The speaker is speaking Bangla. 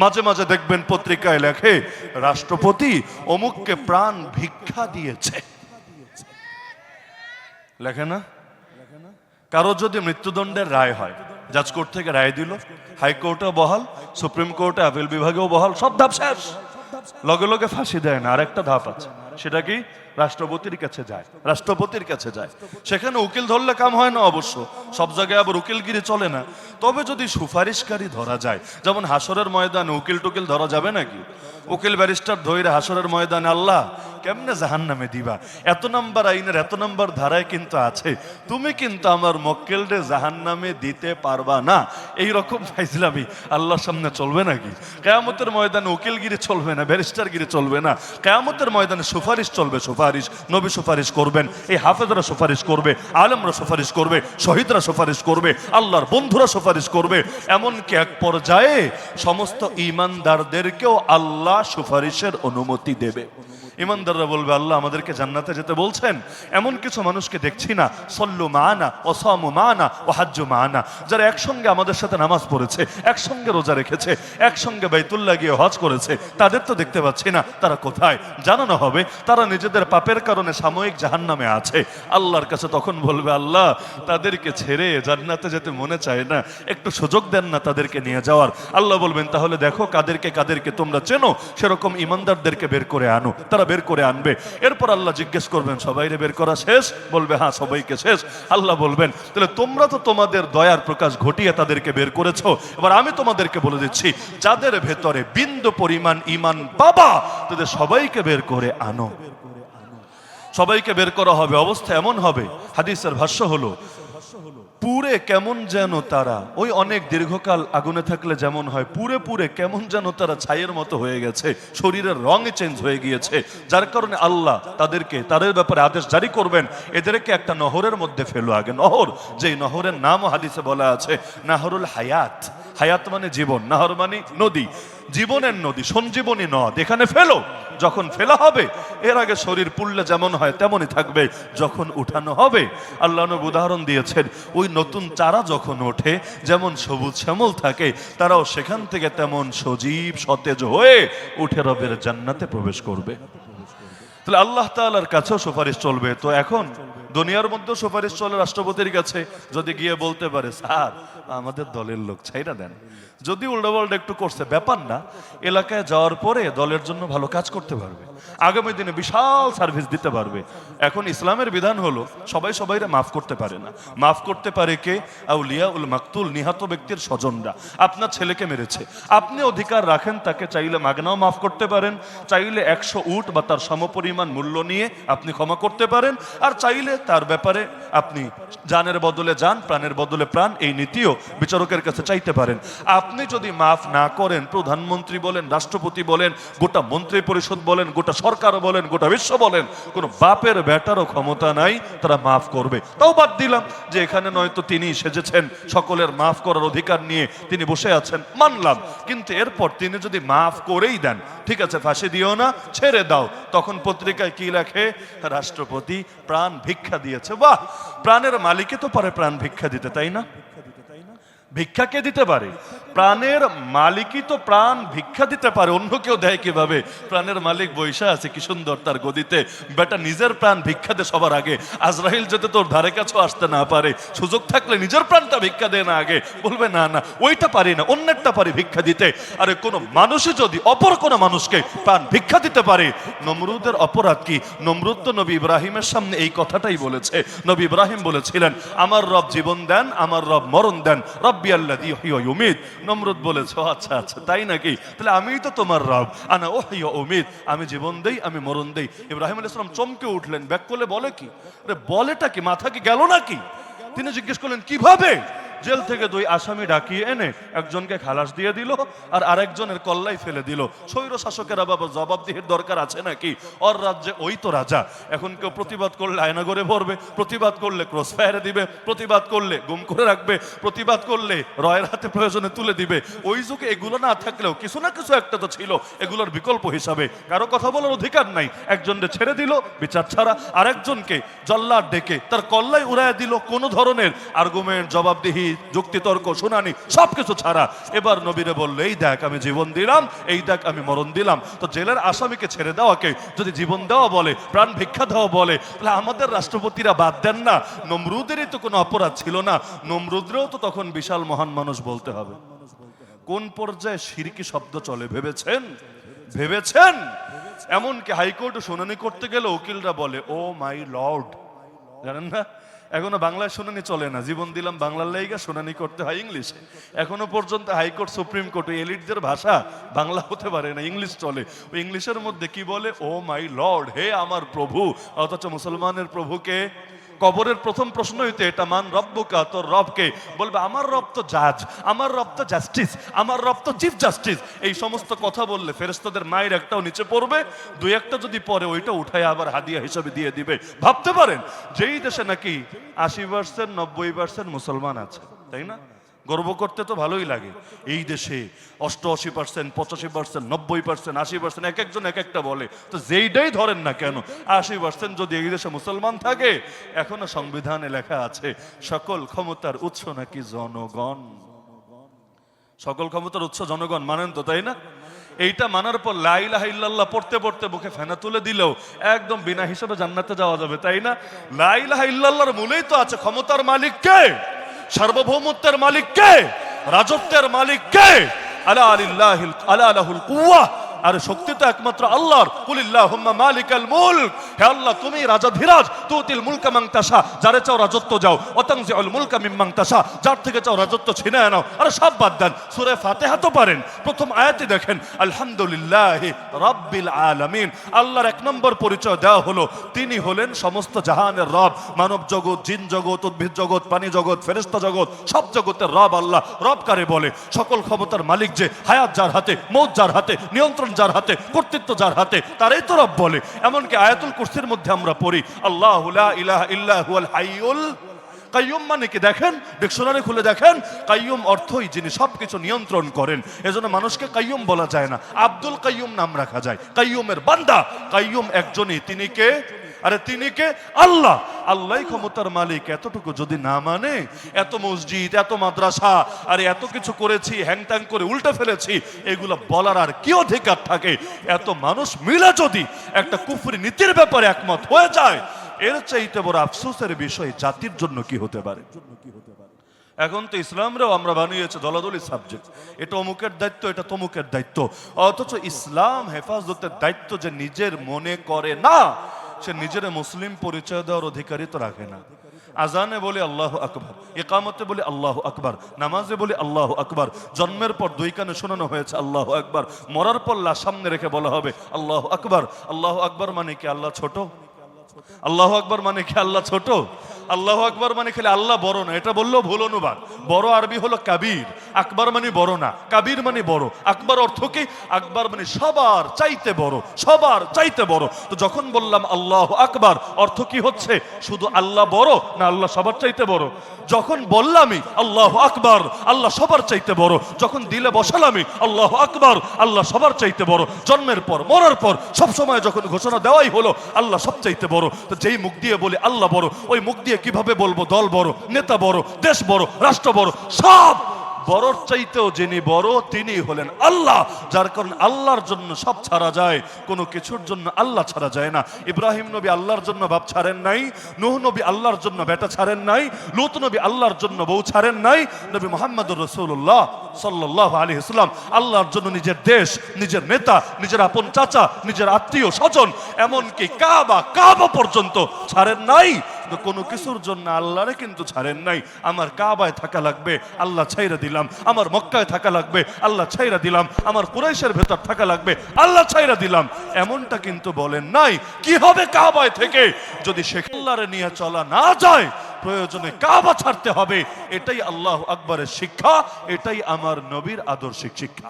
মাঝে মাঝে দেখবেন পত্রিকায় লেখে রাষ্ট্রপতি অমুককে প্রাণ ভিক্ষা দিয়েছে, লেখে না? কারো যদি মৃত্যুদণ্ডের রায় হয়, জাজ কোর্ট থেকে রায় দিল, হাইকোর্টেও বহাল, সুপ্রিম কোর্টে আপিল বিভাগেও বহাল, সব ধাপ শেষ, লগে লগে ফাঁসি দেয় না, আরেকটা ধাপ আছে, সেটা কি? রাষ্ট্রপতির কাছে যায়, রাষ্ট্রপতির কাছে যায়। সেখানে উকিল ধরলে কাম হয় না অবশ্য, সব জায়গায় আবার উকিলগিরি চলে না। তবে যদি সুপারিশকারী ধরা যায়, যেমন হাসরের ময়দানে উকিল টুকিল ধরা যাবে নাকি? উকিল ব্যারিস্টার ধৈরে হাসরের ময়দানে, আল্লাহ কেমনে জাহান্নামে দিবা, এত নাম্বার আইনের এত নাম্বার ধারায় কিন্তু আছে, তুমি কিন্তু আমার মক্কেলরে জাহান্নামে দিতে পারবা না, এই রকম ফাইজলামি আল্লাহর সামনে চলবে নাকি? কিয়ামতের ময়দানে উকিলগিরি চলবে না, ব্যারিস্টারগিরি চলবে না, কিয়ামতের ময়দানে সুপারিশ চলবে। সুপারিশ, নবী সুপারিশ করবেন, এই হাফেজরা সুপারিশ করবে, আলেমরা সুপারিশ করবে, শহীদরা সুপারিশ করবে, আল্লাহর বন্ধুরা সুপারিশ করবে, এমনকি এক পর্যায়ে সমস্ত ঈমানদারদেরকেও আল্লাহ সুপারিশের অনুমতি দেবে। ইমানদাররা বলবে, আল্লাহ আমাদেরকে জান্নাতে যেতে বলছেন, এমন কিছু মানুষকে দেখছি না, সল্লু মানা ও সামু মানা ও হাজ্জু মানা, যারা একসঙ্গে আমাদের সাথে নামাজ পড়েছে, একসঙ্গে রোজা রেখেছে, একসঙ্গে বাইতুল্লাহ গিয়ে হজ করেছে, তাদের তো দেখতে পাচ্ছি না, তারা কোথায়? জানানো হবে তারা নিজেদের পাপের কারণে সাময়িক জাহান্নামে আছে। আল্লাহর কাছে তখন বলবে, আল্লাহ তাদেরকে ছেড়ে জান্নাতে যেতে মনে চায় না, একটু সুযোগ দেন না তাদেরকে নিয়ে যাওয়ার। আল্লাহ বলবেন, তাহলে দেখো কাদেরকে কাদেরকে তোমরা চেনো, সেরকম ইমানদারদেরকে বের করে আনো। তারা বের করে আনবে। এরপর আল্লাহ জিজ্ঞেস করবেন, সবাইরে বের করা শেষ? বলবে, হ্যাঁ সবাইকে শেষ। আল্লাহ বলবেন, তাহলে তোমরা তো তোমাদের দয়ার প্রকাশ ঘটিয়ে তাদেরকে বের করেছো, এবার আমি তোমাদেরকে বলে দিচ্ছি, যাদের ভেতরে বিন্দু পরিমাণ ঈমান বাবা, তাদের সবাইকে বের করে আনো। সবাইকে বের করা হবে। অবস্থা এমন হবে, হাদিসের ভাষ্য হলো, পুরে কেমন যেন তারা, ওই অনেক দীর্ঘকাল আগুনে থাকলে যেমন হয়, পুরে পুরে কেমন যেন তারা ছাইয়ের মতো হয়ে গেছে, শরীরের রঙে চেঞ্জ হয়ে গিয়েছে, যার কারণে আল্লাহ তাদেরকে, তাদের ব্যাপারে আদেশ জারি করবেন, এদেরকে একটা নহরের মধ্যে ফেলো আগে। নহর, যেই নহরের নামও হাদিসে বলা আছে নাহরুল হায়াত। হায়াত মানে জীবন, নাহর মানে নদী, জীবনের নদী, সঞ্জীবনী নদ, এখানে ফেলো। যখন ফেলা হবে, এর আগে শরীর পুড়লে যেমন হয় তেমনই থাকবে, যখন উঠানো হবে, আল্লাহ নবী উদাহরণ দিয়েছেন, ওই নতুন চারা যখন ওঠে যেমন সবুজ শ্যামল থাকে, তারাও সেখান থেকে তেমন সজীব সতেজ হয়ে উঠে রবের জান্নাতে প্রবেশ করবে। তাহলে আল্লাহ তাআলার কাছেও সুপারিশ চলবে। তো এখন দুনিয়ার মধ্যেও সুপারিশ চলে রাষ্ট্রপতির কাছে, যদি গিয়ে বলতে পারে, স্যার আমাদের দলের লোক ছাইরা দেন, যদি উল্টাপাল্টা একটু করছে ব্যাপার না, এলাকায় যাওয়ার পরে দলের জন্য ভালো কাজ করতে পারবে, আগামী দিনে বিশাল সার্ভিস দিতে পারবে। এখন ইসলামের বিধান হলো সবাই সবাইরে মাফ করতে পারে না। মাফ করতে পারে কে? আউলিয়া উল মাকতুল, নিহত ব্যক্তির স্বজনরা। আপনার ছেলেকে মেরেছে, আপনি অধিকার রাখেন তাকে চাইলে মাগনাও মাফ করতে পারেন, চাইলে 100 উট বা তার সমপরিমাণ মূল্য নিয়ে আপনি ক্ষমা করতে পারেন, আর চাইলে তার ব্যাপারে আপনি জানের বদলে জান, প্রাণের বদলে প্রাণ, এই নীতিও বিচারকের কাছে চাইতে পারেন। আপনি যদি মাফ না করেন, প্রধানমন্ত্রী বলেন, রাষ্ট্রপতি বলেন, গোটা মন্ত্রী পরিষদ বলেন, গোটা সরকার বলেন, গোটা বিশ্ব বলেন, কোন বাপের বেটারও ক্ষমতা নাই তারা মাফ করবে। তাও বাদ দিলাম যে এখানে নয়তো তিনি সেজেছেন সকলের মাফ করার অধিকার নিয়ে তিনি বসে আছেন, মানলাম, কিন্তু এরপর তিনি যদি মাফ করেই দেন, ঠিক আছে ফাঁসি দিও না, ছেড়ে দাও, তখন পত্রিকায় কি লেখে? রাষ্ট্রপতি প্রাণ ভিক্ষা দিয়েছে। বাহ, প্রাণের মালিকই তো পারে প্রাণ ভিক্ষা দিতে, তাই না? ভিক্ষা কে দিতে পারে? প্রাণের মালিকই তো প্রাণ ভিক্ষা দিতে পারে, অন্য কেউ দেয় কিভাবে? প্রাণের মালিক বৈশা আছে কি সুন্দর তার গদিতে, বেটা নিজের প্রাণ ভিক্ষা দে সবার আগে, আজরাইল যাতে তোর ধারে কাছেও আসতে না পারে, সুযোগ থাকলে নিজের প্রাণটা ভিক্ষা দে না আগে। বলবে না না ওইটা পারি না, অন্যেরটা পারি ভিক্ষা দিতে। আরে কোনো মানুষই যদি অপর কোনো মানুষকে প্রাণ ভিক্ষা দিতে পারে, নমরুদের অপরাধ কি? নমরুদ তো নবী ইব্রাহিমের সামনে এই কথাটাই বলেছে। নবী ইব্রাহিম বলেছিলেন, আমার রব জীবন দেন, আমার রব মরণ দেন, রব্বি আল্লাযী ইহয়ী ওয়া ইউমীত। নমরুদ বলেছে, আচ্ছা আচ্ছা তাই নাকি, তাহলে আমিই তো তোমার রব, আনা উহয়ী ওয়া উমীত, আমি জীবন দেই, আমি মরণ দেই। ইব্রাহিম আলাইহিস সালাম চমকে উঠলেন, ব্যাক করলে বলে কি? আরে বলেটা কি, মাথা কি গেল নাকি? তিনি জিজ্ঞেস করলেন, কিভাবে? জেল থেকে 2 আসামি ডাকিয়ে এনে একজনকে খালাস দিয়ে দিল আর আরেকজনের কল্লাই ফেলে দিল। স্বৈর শাসকের আবার জবাবদিহির দরকার আছে নাকি? ওর রাজ্যে ওই তো রাজা। এখন কেউ প্রতিবাদ করলে আয়নাঘরে ভরবে, প্রতিবাদ করলে ক্রস ফায়ারে দিবে, প্রতিবাদ করলে গুম করে রাখবে, প্রতিবাদ করলে রয়ের হাতে প্রয়োজনে তুলে দিবে। ওই যুগে এগুলো না থাকলেও কিছু না কিছু একটা তো ছিল এগুলোর বিকল্প হিসাবে। কারো কথা বলার অধিকার নাই, একজনকে ছেড়ে দিল বিচার ছাড়া, আরেকজনকে জল্লাদ ডেকে তার কল্লাই উড়ায় দিল, কোনো ধরনের আর্গুমেন্ট, জবাবদিহি, যুক্তিতর্ক শুনানি সবকিছু ছাড়া এবার নবীরে বললো, এই দেখ আমি জীবন দিলাম, এই দেখ আমি মরণ দিলাম। তো জেলের আসামিকে ছেড়ে দেওয়াকে যদি জীবন দেওয়া বলে, প্রাণ ভিক্ষা দেওয়া বলে, তাহলে আমাদের রাষ্ট্রপতিরা বাদ দেন না? নমরুদেরই তো কোনো অপরাধ ছিল না, নমরুদরেও তো তখন বিশাল মহান মানুষ বলতে হবে। কোন পর্যায়ে শিরকি শব্দ চলে ভেবেছেন? ভেবেছেন? এমনকি হাইকোর্টে শুনানি করতে গেলে উকিলরা বলে ও মাই লর্ড, জানেন না? এখনো বাংলায় শুনানি চলে না, জীবন দিলাম বাংলার লাইগা শুনানি করতে হয় ইংলিশে। এখনো পর্যন্ত হাইকোর্ট সুপ্রিম কোর্ট এলিটদের ভাষা বাংলা হতে পারে না, ইংলিশ চলে। ওই ইংলিশের মধ্যে কি বলে? ও মাই লর্ড, হে আমার প্রভু। অথচ মুসলমানের প্রভুকে কবরের প্রথম প্রশ্ন হইতে এটা, মান রব্বুকা, তোর রবকে? বলবে আমার রব তো জাজ, আমার রব তো জাস্টিস, আমার রব তো চিফ জাস্টিস। এই সমস্ত কথা বললে ফেরেশতাদের মায়ের একটাও নিচে পড়বে, দুই একটা যদি পরে ওইটা উঠায় আবার হাদিয়া হিসেবে দিয়ে দিবে। ভাবতে পারেন যেই দেশে নাকি 80% 90% মুসলমান আছে, তাই না? গর্ব করতে তো ভালোই লাগে। এই দেশে 88%, 85%, 90%, 80%, এক একজন এক একটা বলে। তো যেইটাই ধরেন না কেন, 80% যদি এই দেশে মুসলমান থাকে, এখনো সংবিধানে লেখা আছে সকল ক্ষমতার উৎস নাকি জনগণ। সকল ক্ষমতার উৎস জনগণ, মানেন তো, তাই না? এইটা মানার পর লা ইলাহা ইল্লাল্লাহ পড়তে পড়তে মুখে ফেনা তুলে দিলেও একদম বিনা হিসাবে জান্নাতে যাওয়া যাবে, তাই না? লা ইলাহা ইল্লাল্লাহর মূলেই তো আছে ক্ষমতার মালিক কে, সার্বভৌমত্বের মালিক কে, রাজত্বের মালিক কে? আলা আলিল্লাহিল আলা লাহুল কুওয়া, আর শক্তি তো একমাত্র আল্লাহর। কুলিল্লাহুম্মা মালিকাল মুলক, হে আল্লাহ তুমি রাজাধিরাজ, তুতিল মুলকা মান তাশা, যারে চাও রাজত্ব দাও, ওয়া তানজিউল মুলকা মিম্মান তাশা, যার থেকে চাও রাজত্ব ছিনিয়ে নাও। আরে সব বাদ দেন, সূরা ফাতিহা তো পারেন, প্রথম আয়াতে দেখেন আলহামদুলিল্লাহি রাব্বিল আলামিন। আল্লাহর এক নম্বর পরিচয় দেওয়া হলো তিনি হলেন সমস্ত জাহানের রব। মানব জগৎ, জিন জগৎ, উদ্ভিদ জগৎ, প্রাণী জগৎ, ফেরেশতা জগৎ, সব জগতের রব আল্লাহ। রব কারে বলে? সকল ক্ষমতার মালিক যে, হায়াত যার হাতে, মৌত যার হাতে, নিয়ন্ত্রণ যার হাতে, কর্তৃত্ব যার হাতে, তারাই তো রব বলে। এমনকি আয়াতুল কুরসির মধ্যে আমরা পড়ি আল্লাহু লা ইলাহা ইল্লা হুয়াল হাইয়ুল কাইয়ুম। মানে কি দেখেন, ডিকশনারি খুলে দেখেন, কাইয়ুম অর্থই যিনি সবকিছু নিয়ন্ত্রণ করেন। এজন্য মানুষকে কাইয়ুম বলা যায় না, আব্দুল কাইয়ুম নাম রাখা যায়। কাইয়ুমের বান্দা, কাইয়ুম একজনই, তিনি কে? আরে তিনি কে? আল্লাহ। আল্লাহই ক্ষমতার মালিক। এতটুকু যদি না মানে, এত মসজিদ, এত মাদ্রাসা, আর এত কিছু করেছি, হ্যাংত্যাং করে উল্টে ফেলেছি, এগুলো বলার আর কি অধিকার থাকে? এত মানুষ মিলে যদি একটা কুফরি নীতির ব্যাপারে একমত হয়ে যায়, এর চাইতে বড় আফসোসের বিষয় জাতির জন্য কি হতে পারে? এখন তো ইসলামরাও আমরা বানিয়েছে দলাদলি সাবজেক্ট, এটা অমুকের দায়িত্ব, এটা তমুকের দায়িত্ব। অথচ ইসলাম হেফাজতের দায়িত্ব যে নিজের মনে করে না, সে নিজের মুসলিম পরিচয় দেওয়ার অধিকারই তো রাখে না। আজানে বলে আল্লাহু আকবার, ইকামতে বলে আল্লাহু আকবার, নামাজে বলে আল্লাহু আকবার। জন্মের পর দুই কানে শোনানো হয়েছে আল্লাহু আকবার, মরার পর লাশ সামনে রেখে বলা হবে আল্লাহু আকবার। আল্লাহু আকবার মানে কি আল্লাহ ছোট? আল্লাহু আকবার মানে কি আল্লাহ ছোট? আল্লাহু আকবার মানে খালি আল্লাহ বড় না, এটা বললেও ভুল অনুবাদ। বড় আরবি হলো কাবীর, আকবার মানে বড় না, কাবীর মানে বড়। আকবার অর্থ কি? আকবার মানে সবার চাইতে বড়, সবার চাইতে বড়। তো যখন বললাম আল্লাহু আকবার, অর্থ কি হচ্ছে? শুধু আল্লাহ বড় না আল্লাহ সবার চাইতে বড়? যখন বললামই আল্লাহু আকবার, আল্লাহ সবার চাইতে বড়। যখন দিলে বসালামই আল্লাহু আকবার, আল্লাহ সবার চাইতে বড়। জন্মের পর, মরার পর, সব সময় যখন ঘোষণা দেওয়াই হলো আল্লাহ সব চাইতে বড়। তো যেই মুখ দিয়ে বলি আল্লাহ বড়, ওই মুখ দিয়ে কিভাবে বলবো দল বড়, নেতা বড়, দেশ বড়, রাষ্ট্র বড়? সব বড়র চাইতেও যিনি বড় তিনি হলেন আল্লাহ। যার কারণে আল্লাহর জন্য সব ছাড়া যায়, কোনো কিছুর জন্য আল্লাহ ছাড়া যায় না। ইব্রাহিম নবী আল্লাহর জন্য বাপ ছাড়েন নাই, নূহ নবী আল্লাহর জন্য বেটা ছাড়েন নাই, লূত নবী আল্লাহর জন্য বউ ছাড়েন নাই। নবী মুহাম্মদুর রাসূলুল্লাহ সাল্লাল্লাহু আলাইহি ওয়াসাল্লাম আল্লাহর জন্য নিজের দেশ, নিজের নেতা, নিজের আপন চাচা, নিজের আত্মীয় স্বজন, এমনকি কাবা পর্যন্ত ছাড়েন নাই। কোনো কিছুর জন্য আল্লাহরে কিন্তু ছাড়েন নাই। আমার কাবায় থাকা লাগবে, আল্লাহ ছাইরা দিলাম। আমার মক্কায় থাকা লাগবে, আল্লাহ ছাইরা দিলাম। আমার কুরাইশের ভেতর থাকা লাগবে, আল্লাহ ছাইরা দিলাম। এমনটা কিন্তু বলেন নাই। কি হবে কাবায় থেকে যদি শেখ আল্লাহরে নিয়ে চলা না যায়? প্রয়োজনে কাবা ছাড়তে হবে। এটাই আল্লাহু আকবরের শিক্ষা, এটাই আমার নবীর আদর্শিক শিক্ষা।